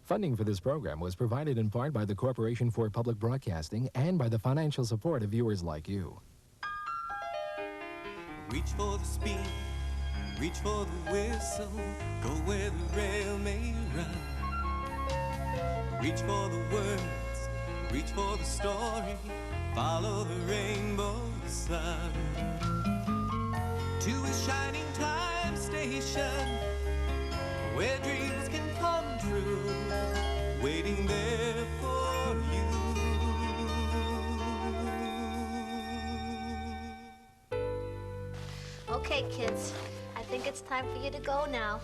Funding for this program was provided in part by the Corporation for Public Broadcasting and by the financial support of viewers like you. Reach for the speed, reach for the whistle, go where the rail may run. Reach for the words, reach for the story, follow the rainbow sun. To a shining time station, where dreams can come true, waiting there for you. Okay, kids, I think it's time for you to go now.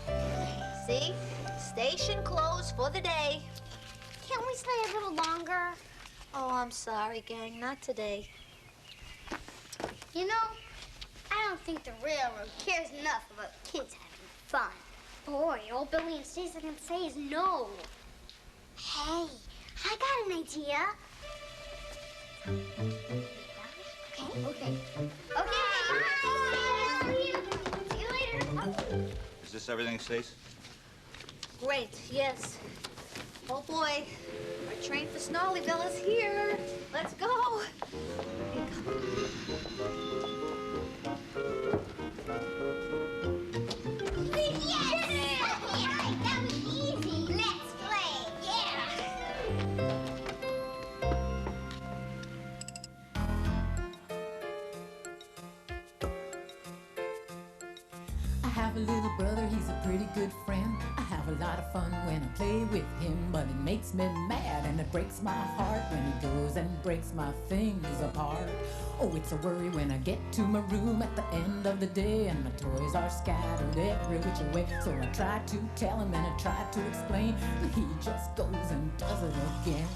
See? Station closed for the day. Can't we stay a little longer? Oh, I'm sorry, gang, not today. You know, I don't think the railroad cares enough about kids having fun. Boy, all Billy and Stacy can say is no. Hey, I got an idea. Okay. Bye. See you later. Is this everything, Stace? Great, yes. Oh boy, our train for Snarlyville is here. Let's go. Here you go. That was easy. Let's play, yeah. I have a little brother, he's a pretty good friend. I have a lot of fun when I play with him, but it makes me mad and it breaks my heart when he goes and breaks my things apart. Oh, it's a worry when I get to my room at the end of the day and my toys are scattered every which way. So I try to tell him and I try to explain, but he just goes and does it again.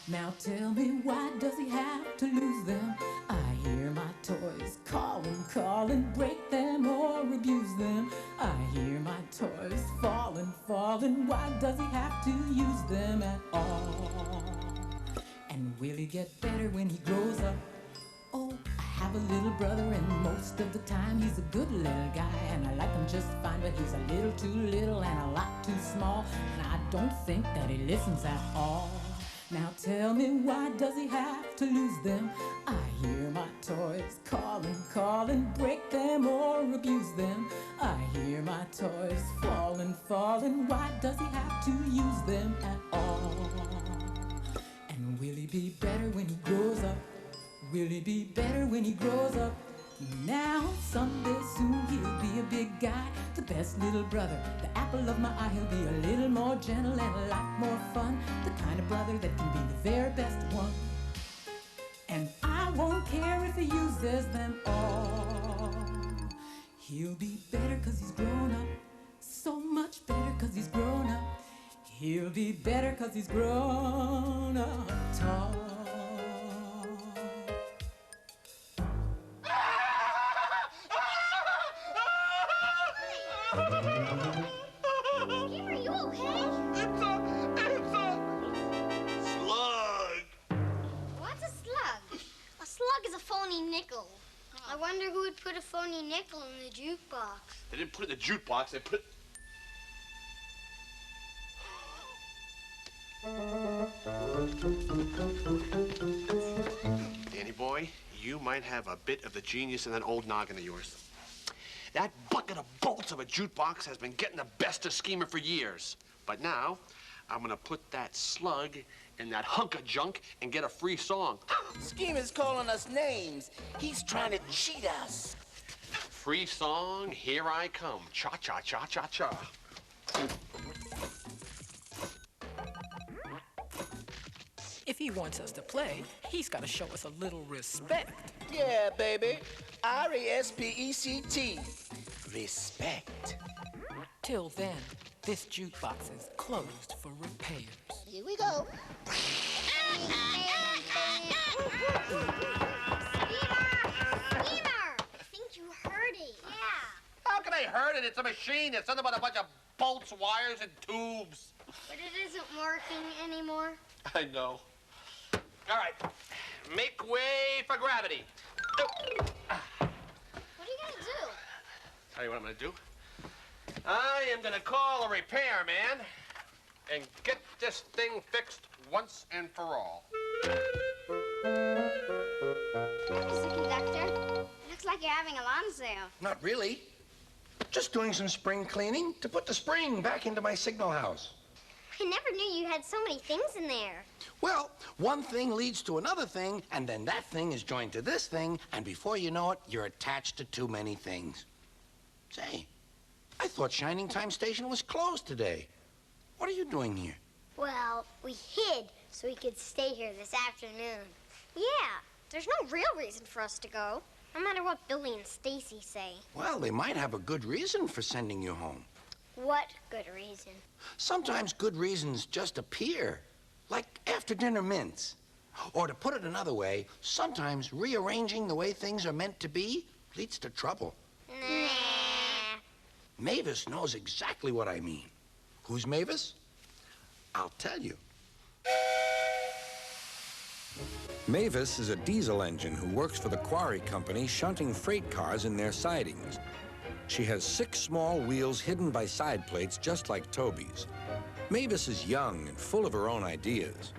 Now tell me, why does he have to lose them? I hear my toys calling, break them or abuse them. I hear my toys falling, why does he have to use them at all? And will he get better when he grows up? Oh, I have a little brother and most of the time he's a good little guy, and I like him just fine, but he's a little too little and a lot too small, and I don't think that he listens at all. Now tell me, why does he have to lose them? I hear my toys calling, break them or abuse them. I hear my toys falling, why does he have to use them at all? And will he be better when he grows up? Will he be better when he grows up? Now, someday soon he'll be a big guy, the best little brother, the apple of my eye. He'll be a little more gentle and a lot more fun, the kind of brother that can be the very best one. And I won't care if he uses them all. He'll be better 'cause he's grown up, so much better 'cause he's grown up. He'll be better 'cause he's grown up tall. Skipper, you okay? It's a slug. What's a slug? A slug is a phony nickel. I wonder who would put a phony nickel in the jukebox. They didn't put it in the jukebox, they put it... Danny boy, you might have a bit of the genius in that old noggin of yours. That bucket of bolts of a jukebox has been getting the best of Schemer for years. But now, I'm gonna put that slug in that hunk of junk and get a free song. Schemer's calling us names. He's trying to cheat us. Free song, here I come. Cha-cha-cha-cha-cha. If he wants us to play, he's got to show us a little respect. Yeah, baby. R-E-S-P-E-C-T. Respect. Till then, this jukebox is closed for repairs. Here we go. Schemer! I think you heard it. Yeah. How can I hurt it? It's a machine. It's nothing but a bunch of bolts, wires, and tubes. But it isn't working anymore. I know. All right. Make way for gravity. What are you gonna do? Tell you what I'm gonna do. I am gonna call a repairman. and get this thing fixed once and for all. Mr. Conductor, looks like you're having a lawn sale. Not really. Just doing some spring cleaning to put the spring back into my signal house. I never knew you had so many things in there. Well, one thing leads to another thing, and then that thing is joined to this thing, and before you know it, you're attached to too many things. Say, I thought Shining Time Station was closed today. What are you doing here? Well, we hid so we could stay here this afternoon. Yeah, there's no real reason for us to go, no matter what Billy and Stacy say. Well, they might have a good reason for sending you home. What good reason? Sometimes good reasons just appear, like after-dinner mints. Or to put it another way, sometimes rearranging the way things are meant to be leads to trouble. Nah. Mavis knows exactly what I mean. Who's Mavis? I'll tell you. Mavis is a diesel engine who works for the quarry company shunting freight cars in their sidings. She has 6 small wheels hidden by side plates just like Toby's. Mavis is young and full of her own ideas.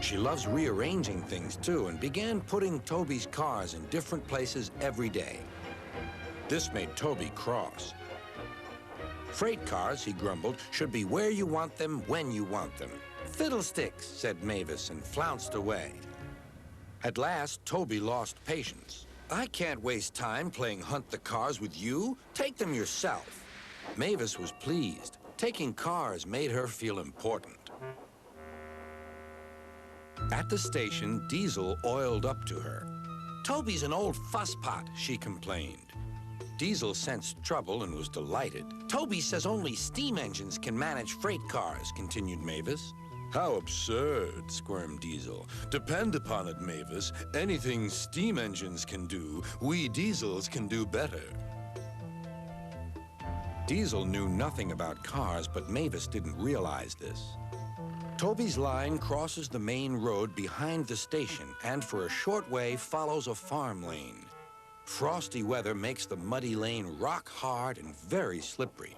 She loves rearranging things too and began putting Toby's cars in different places every day. This made Toby cross. Freight cars, he grumbled, should be where you want them, when you want them. Fiddlesticks, said Mavis and flounced away. At last, Toby lost patience. I can't waste time playing hunt the cars with you. Take them yourself. Mavis was pleased. Taking cars made her feel important. At the station, Diesel oiled up to her. Toby's an old fusspot, she complained. Diesel sensed trouble and was delighted. Toby says only steam engines can manage freight cars, continued Mavis. How absurd, squirmed Diesel. Depend upon it, Mavis. Anything steam engines can do, we Diesels can do better. Diesel knew nothing about cars, but Mavis didn't realize this. Toby's line crosses the main road behind the station and for a short way follows a farm lane. Frosty weather makes the muddy lane rock hard and very slippery.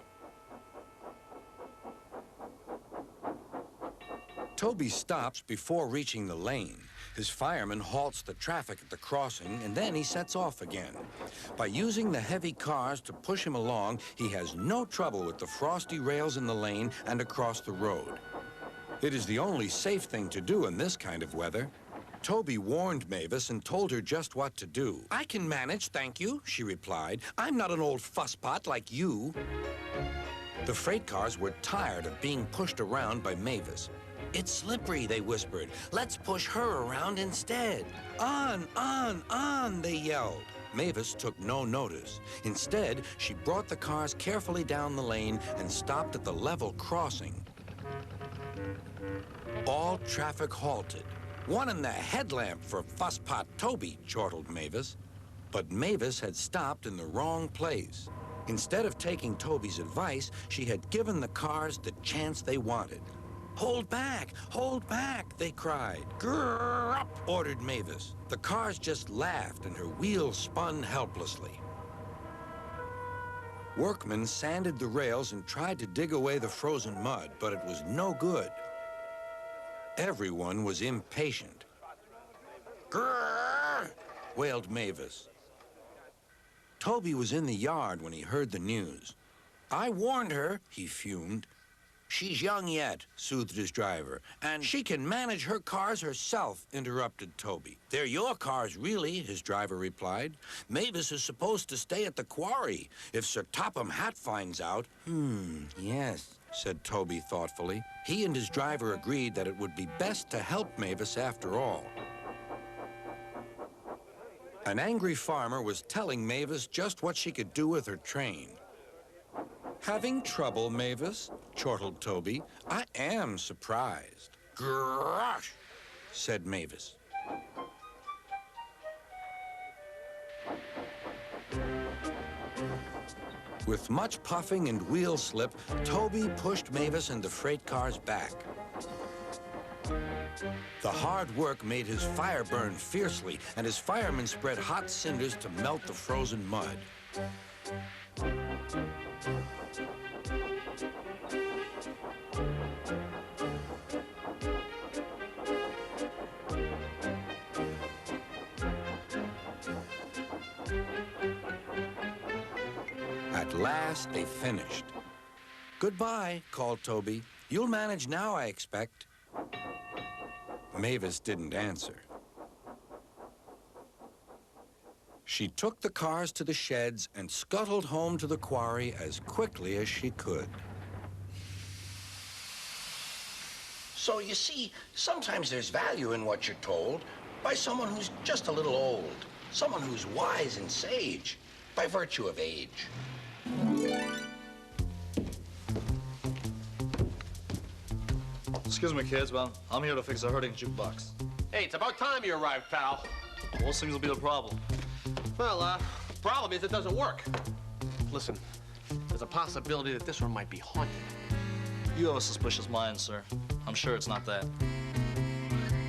Toby stops before reaching the lane. His fireman halts the traffic at the crossing, and then he sets off again. By using the heavy cars to push him along, he has no trouble with the frosty rails in the lane and across the road. It is the only safe thing to do in this kind of weather. Toby warned Mavis and told her just what to do. I can manage, thank you, she replied. I'm not an old fusspot like you. The freight cars were tired of being pushed around by Mavis. It's slippery, they whispered. Let's push her around instead. On, they yelled. Mavis took no notice. Instead, she brought the cars carefully down the lane and stopped at the level crossing. All traffic halted. One in the headlamp for fusspot Toby, chortled Mavis. But Mavis had stopped in the wrong place. Instead of taking Toby's advice, she had given the cars the chance they wanted. Hold back, they cried. Grrr up, ordered Mavis. The cars just laughed and her wheels spun helplessly. Workmen sanded the rails and tried to dig away the frozen mud, but it was no good. Everyone was impatient. Grrr, wailed Mavis. Toby was in the yard when he heard the news. I warned her, he fumed. She's young yet, soothed his driver, and she can manage her cars herself, interrupted Toby. They're your cars, really, his driver replied. Mavis is supposed to stay at the quarry. If Sir Topham Hatt finds out... yes, said Toby thoughtfully. He and his driver agreed that it would be best to help Mavis after all. An angry farmer was telling Mavis just what she could do with her train. Having trouble, Mavis? Chortled Toby. I am surprised. Gosh, said Mavis. With much puffing and wheel slip, Toby pushed Mavis and the freight cars back. The hard work made his fire burn fiercely, and his firemen spread hot cinders to melt the frozen mud. last, they finished. "Goodbye," called Toby. "You'll manage now, I expect." Mavis didn't answer. She took the cars to the sheds and scuttled home to the quarry as quickly as she could. So you see, sometimes there's value in what you're told by someone who's just a little old, someone who's wise and sage by virtue of age. Excuse me, kids, but I'm here to fix a hurting jukebox. Hey, it's about time you arrived, pal. What seems to be the problem? Well, problem is it doesn't work. Listen, there's a possibility that this one might be haunted. You have a suspicious mind, sir. I'm sure it's not that.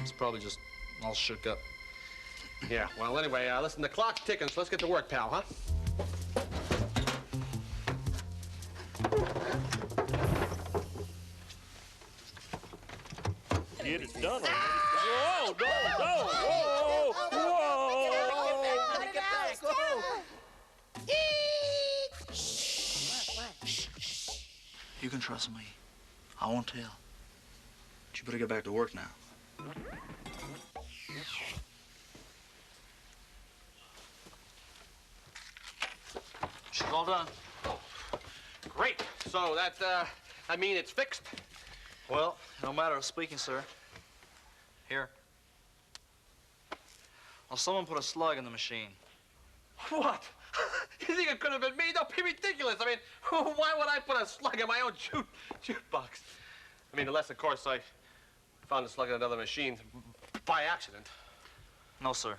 It's probably just all shook up. Yeah, well, anyway, listen, the clock's ticking, so let's get to work, pal, huh? Get it done. Whoa, no, whoa, whoa. Get back. You can trust me. I won't tell. But you better get back to work now. She's all done. Great. So that, I mean, it's fixed? Well, no matter of speaking, sir. Here. Well, someone put a slug in the machine. What? You think it could have been me? Don't be ridiculous. I mean, why would I put a slug in my own jukebox? I mean, unless, of course, I found a slug in another machine by accident. No, sir.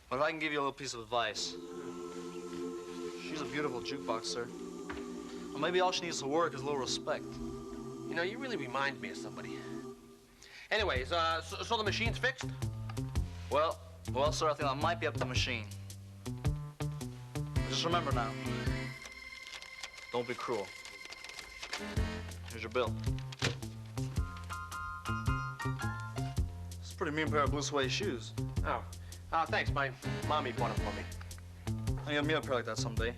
But if I can give you a little piece of advice. She's a beautiful jukebox, sir. Or maybe all she needs to work is a little respect. You know, you really remind me of somebody. Anyways, so the machine's fixed? Well, sir, I think that might be up to the machine. But just remember now, don't be cruel. Here's your bill. It's a pretty mean pair of blue suede shoes. Oh, thanks. My mommy bought them for me. I get me a pair like that someday.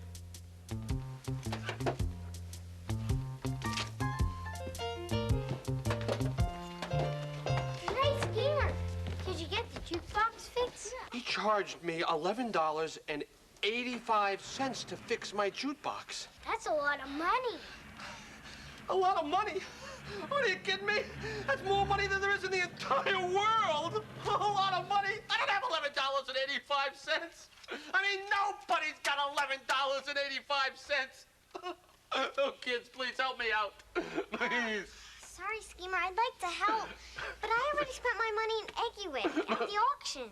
He charged me $11.85 to fix my jukebox. That's a lot of money. A lot of money? Are you kidding me? That's more money than there is in the entire world. A lot of money? I don't have $11.85. I mean, nobody's got $11.85. Oh, kids, please help me out. Please. Sorry, Schemer, I'd like to help, but I already spent my money in Eggywick at the auction.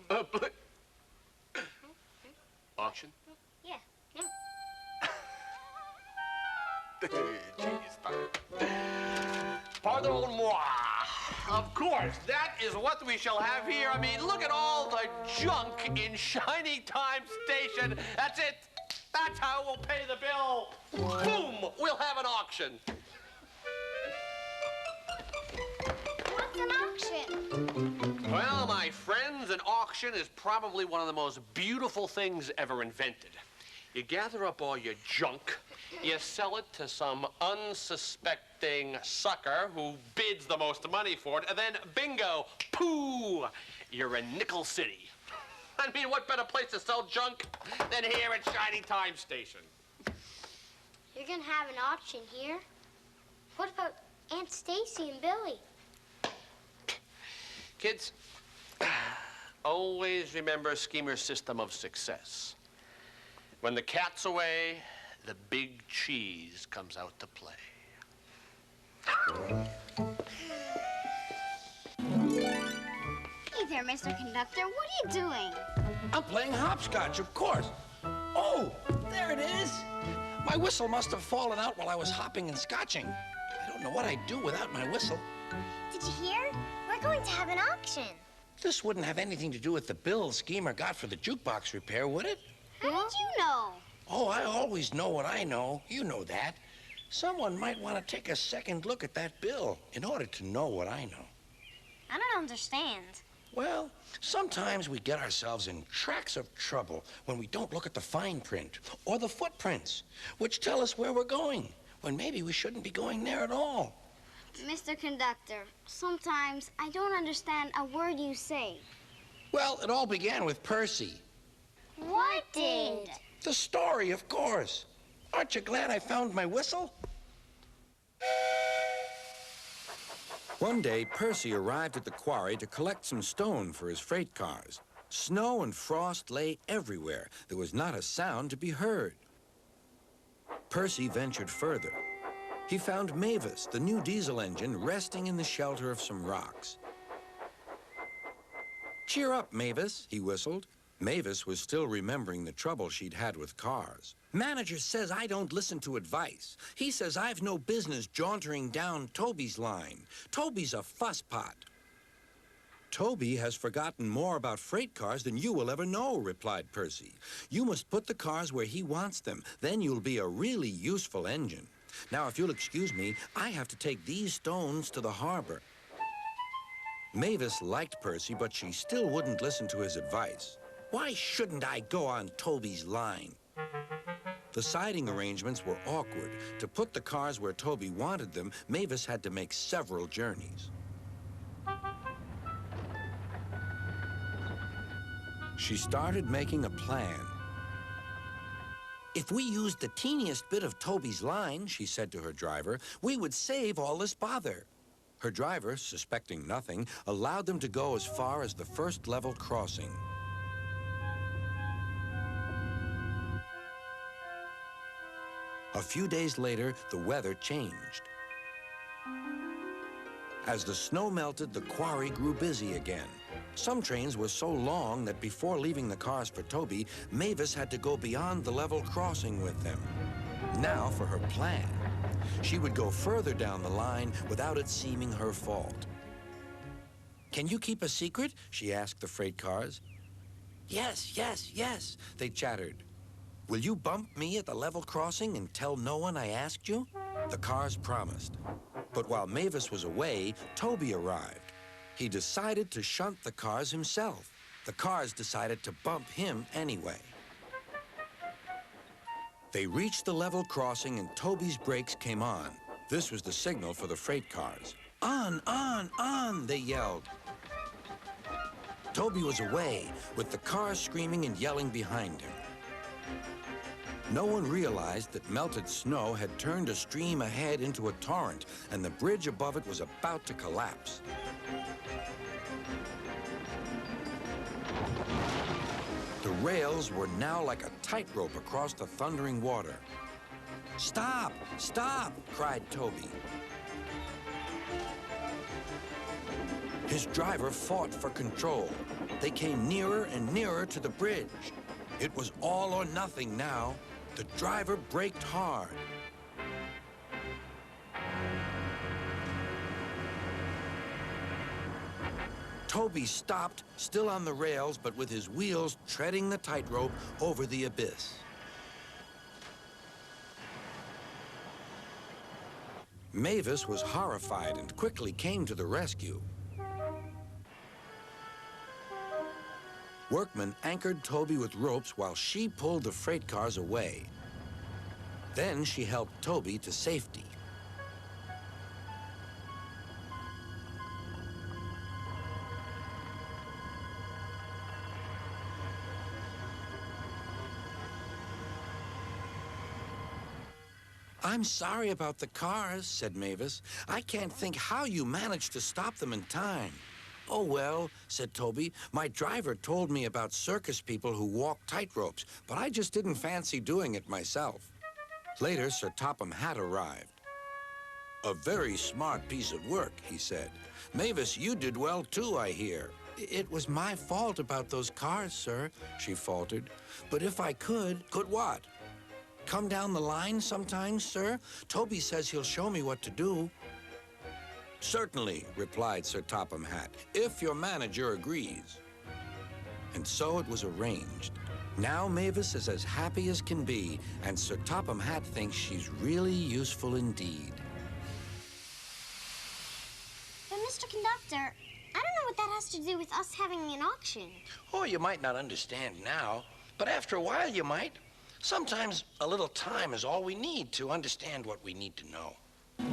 Auction? Yeah. Pardon-moi. Of course, that is what we shall have here. I mean, look at all the junk in Shiny Time Station. That's it. That's how we'll pay the bill. Boom! We'll have an auction. What's an auction? Well, my friends, an auction is probably one of the most beautiful things ever invented. You gather up all your junk, you sell it to some unsuspecting sucker who bids the most money for it, and then bingo, pooh, you're in Nickel City. I mean, what better place to sell junk than here at Shiny Time Station? You're gonna have an auction here? What about Aunt Stacy and Billy? Kids, always remember Schemer's system of success. When the cat's away, the big cheese comes out to play. Hey there, Mr. Conductor. What are you doing? I'm playing hopscotch, of course. Oh, there it is. My whistle must have fallen out while I was hopping and scotching. I don't know what I'd do without my whistle. Did you hear? We're going to have an auction. This wouldn't have anything to do with the bill Schemer got for the jukebox repair, would it? How did you know? Oh, I always know what I know. You know that. Someone might want to take a second look at that bill in order to know what I know. I don't understand. Well, sometimes we get ourselves in tracks of trouble when we don't look at the fine print or the footprints, which tell us where we're going, when maybe we shouldn't be going there at all. Mr. Conductor, sometimes I don't understand a word you say. Well, it all began with Percy. What did? The story, of course. Aren't you glad I found my whistle? One day, Percy arrived at the quarry to collect some stone for his freight cars. Snow and frost lay everywhere. There was not a sound to be heard. Percy ventured further. He found Mavis, the new diesel engine, resting in the shelter of some rocks. "Cheer up, Mavis," he whistled. Mavis was still remembering the trouble she'd had with cars. "Manager says I don't listen to advice. He says I've no business jauntering down Toby's line. Toby's a fusspot." "Toby has forgotten more about freight cars than you will ever know," replied Percy. "You must put the cars where he wants them. Then you'll be a really useful engine. Now, if you'll excuse me, I have to take these stones to the harbor." Mavis liked Percy, but she still wouldn't listen to his advice. "Why shouldn't I go on Toby's line?" The siding arrangements were awkward. To put the cars where Toby wanted them, Mavis had to make several journeys. She started making a plan. "If we used the teeniest bit of Toby's line," she said to her driver, "we would save all this bother." Her driver, suspecting nothing, allowed them to go as far as the first level crossing. A few days later, the weather changed. As the snow melted, the quarry grew busy again. Some trains were so long that before leaving the cars for Toby, Mavis had to go beyond the level crossing with them. Now for her plan. She would go further down the line without it seeming her fault. "Can you keep a secret?" she asked the freight cars. "Yes, yes, yes," they chattered. "Will you bump me at the level crossing and tell no one I asked you?" The cars promised. But while Mavis was away, Toby arrived. He decided to shunt the cars himself. The cars decided to bump him anyway. They reached the level crossing and Toby's brakes came on. This was the signal for the freight cars. "On, on, on," they yelled. Toby was away, with the cars screaming and yelling behind him. No one realized that melted snow had turned a stream ahead into a torrent, and the bridge above it was about to collapse. The rails were now like a tightrope across the thundering water. "Stop! Stop!" cried Toby. His driver fought for control. They came nearer and nearer to the bridge. It was all or nothing now. The driver braked hard. Toby stopped, still on the rails, but with his wheels treading the tightrope over the abyss. Mavis was horrified and quickly came to the rescue. Workmen anchored Toby with ropes while she pulled the freight cars away. Then she helped Toby to safety. "I'm sorry about the cars," said Mavis. "I can't think how you managed to stop them in time." "Oh, well," said Toby, "my driver told me about circus people who walk tightropes, but I just didn't fancy doing it myself." Later, Sir Topham Hatt arrived. "A very smart piece of work," he said. "Mavis, you did well too, I hear." "It was my fault about those cars, sir," she faltered. "But if I could..." "Could what?" "Come down the line sometimes, sir. Toby says he'll show me what to do." "Certainly," replied Sir Topham Hatt, "if your manager agrees." And so it was arranged. Now Mavis is as happy as can be, and Sir Topham Hatt thinks she's really useful indeed. But Mr. Conductor, I don't know what that has to do with us having an auction. Oh, you might not understand now, but after a while you might. Sometimes a little time is all we need to understand what we need to know. All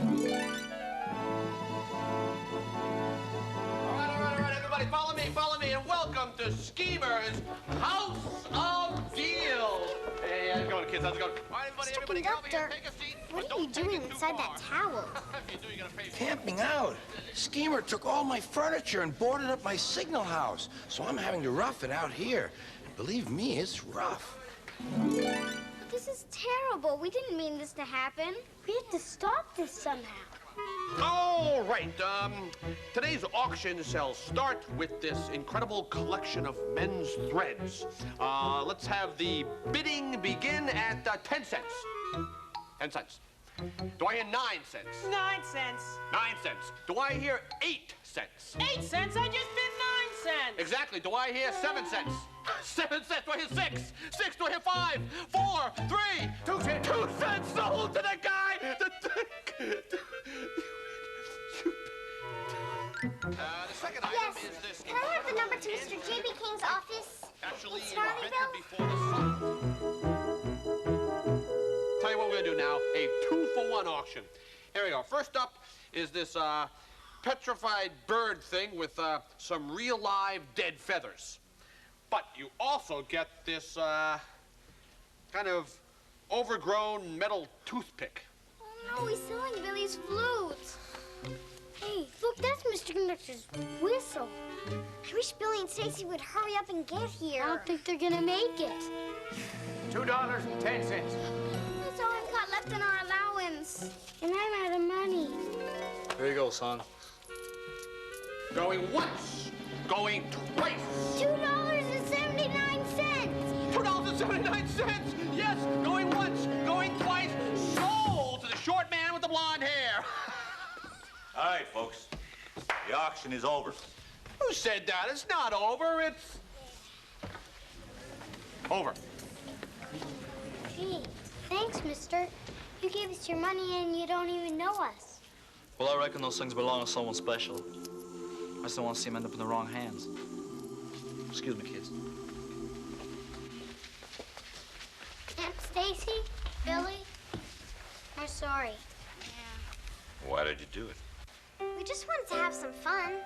right, everybody, follow me, and welcome to Schemer's House of Deals. Hey, how's it going, kids? How's it going? All right, everybody, get over here, take a seat. What are you doing inside that towel? If you do, you're gonna pay for it. Camping out. Schemer took all my furniture and boarded up my signal house, so I'm having to rough it out here. And believe me, it's rough. But this is terrible. We didn't mean this to happen. We have to stop this somehow. All right, today's auction shall start with this incredible collection of men's threads. Let's have the bidding begin at 10 cents. 10 cents. Do I hear 9 cents? 9 cents. 9 cents. Do I hear 8 cents? 8 cents? I just bid 9 cents. Exactly. Do I hear 7 cents? 7 cents. Do I hear 6? 6. Do I hear 5? 4, 3, 2 cents. 2 cents sold to the guy. The second item is this. Can I have the number to Mr. J.B. King's office? Actually, in invented Snarlyville? before the sun. Tell you what we're gonna do now, a 2-for-1 auction. Here we go. First up is this petrified bird thing with some real live dead feathers. But you also get this kind of overgrown metal toothpick. Oh no, he's selling Billy's flute. Hey, look, that's Mr. Conductor's whistle. I wish Billy and Stacy would hurry up and get here. I don't think they're gonna make it. $2.10. That's all I've got left in our allowance. And I'm out of money. Here you go, son. Going once, going twice. $2.79. $2.79. Yes, going once, going twice. Sold to the short man with the blonde hair. All right, folks. The auction is over. Who said that? It's not over. It's over. Gee, thanks, mister. You gave us your money and you don't even know us. Well, I reckon those things belong to someone special. I just don't want to see them end up in the wrong hands. Excuse me, kids. Aunt Stacy, Billy, we're sorry. Why did you do it? We just wanted to have some fun.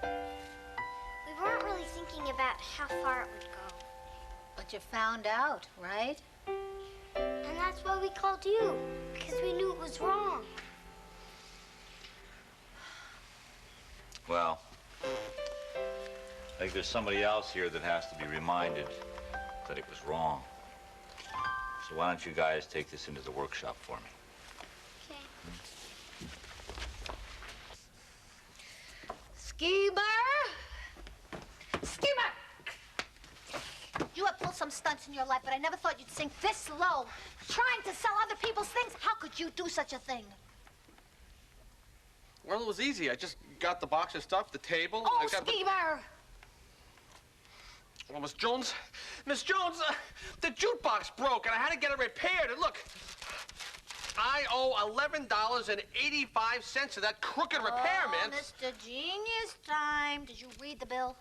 We weren't really thinking about how far it would go. But you found out, right? And that's why we called you, because we knew it was wrong. Well, I think there's somebody else here that has to be reminded that it was wrong. So why don't you guys take this into the workshop for me? Okay. Schemer! Schemer! You have pulled some stunts in your life, but I never thought you'd sink this low. Trying to sell other people's things? How could you do such a thing? Well, it was easy. I just got the box of stuff, the table. Oh, I got Schemer! Well, Miss Jones, the jukebox broke, and I had to get it repaired. And look, I owe $11.85 to that crooked repairman. Mr. Genius time. Did you read the bill?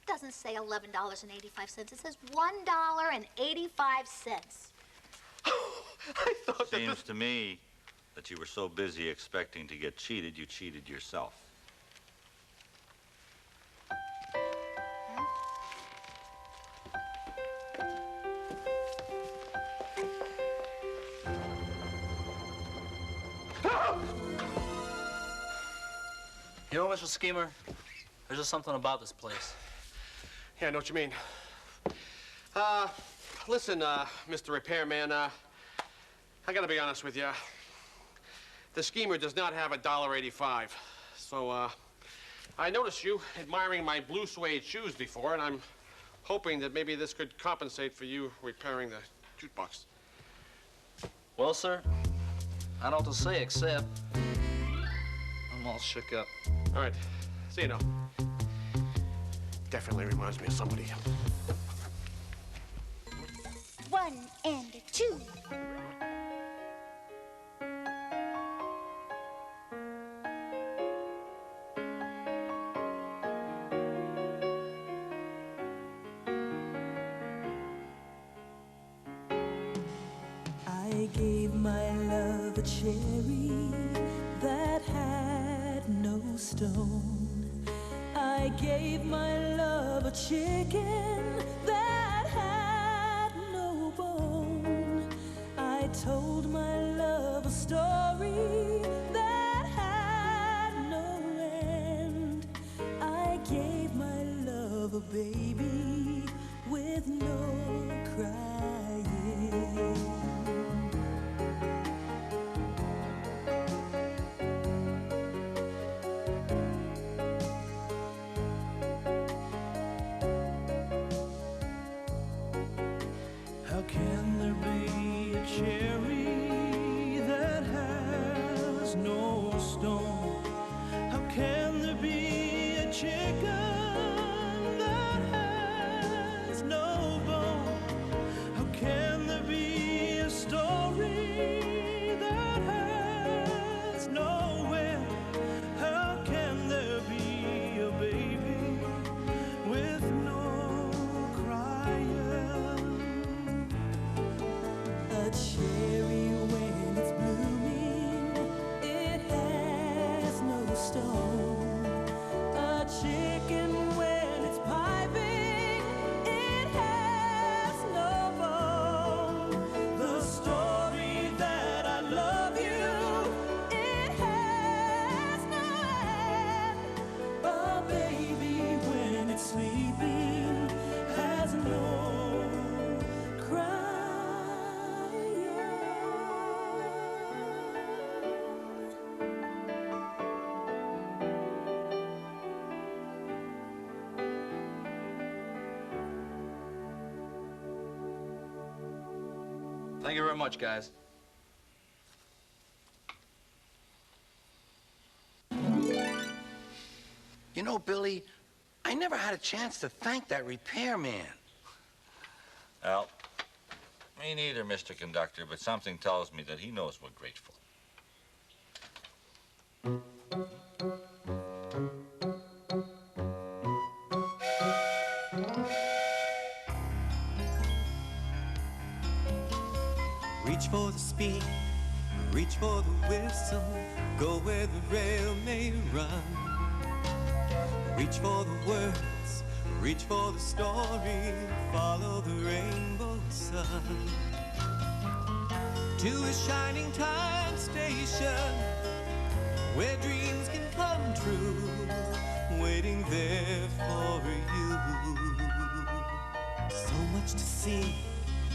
It doesn't say $11.85. It says $1.85. I thought that Seems to me that you were so busy expecting to get cheated, you cheated yourself. You know, Mr. Schemer, there's just something about this place. Yeah, I know what you mean. Listen, Mr. Repairman, I gotta be honest with you. The Schemer does not have $1.85. So, I noticed you admiring my blue suede shoes before, and I'm hoping that maybe this could compensate for you repairing the jukebox. Well, sir, I don't know what to say except I'm all shook up. All right, so you know. Definitely reminds me of somebody. 1 and 2. I gave my love a cherry that had no stone. I gave my love a chicken that had no bone. I told my love a story that had no end. I gave my love a baby with no crying. How can there be a cherry that has no stone? How can there be a chicken that has no bone? How can there be a story that has no end? How can there be a baby with no crying? A cherry when it's blooming, it has no stone. A chicken when it's piping, it has no bone. The story that I love you, it has no end. a baby when it's sleeping has no crying. Thank you very much, guys. You know, Billy, I never had a chance to thank that repairman. Well, me neither, Mr. Conductor, but something tells me that he knows we're grateful. Reach for the speed, reach for the whistle, go where the rail may run. Reach for the words, reach for the story, follow the rainbow sun. To a shining time station, where dreams can come true, waiting there for you. So much to see,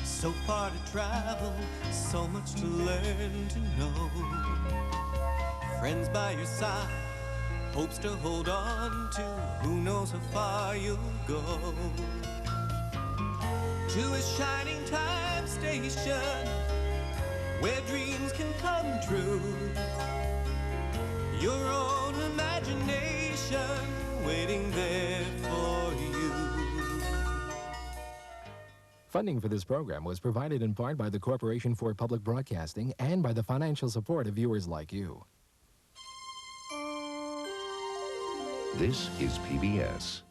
so far to travel, so much to learn to know. Friends by your side, hopes to hold on to, who knows how far you'll go. To a shining time station, where dreams can come true. Your own imagination waiting there for you. Funding for this program was provided in part by the Corporation for Public Broadcasting and by the financial support of viewers like you. This is PBS.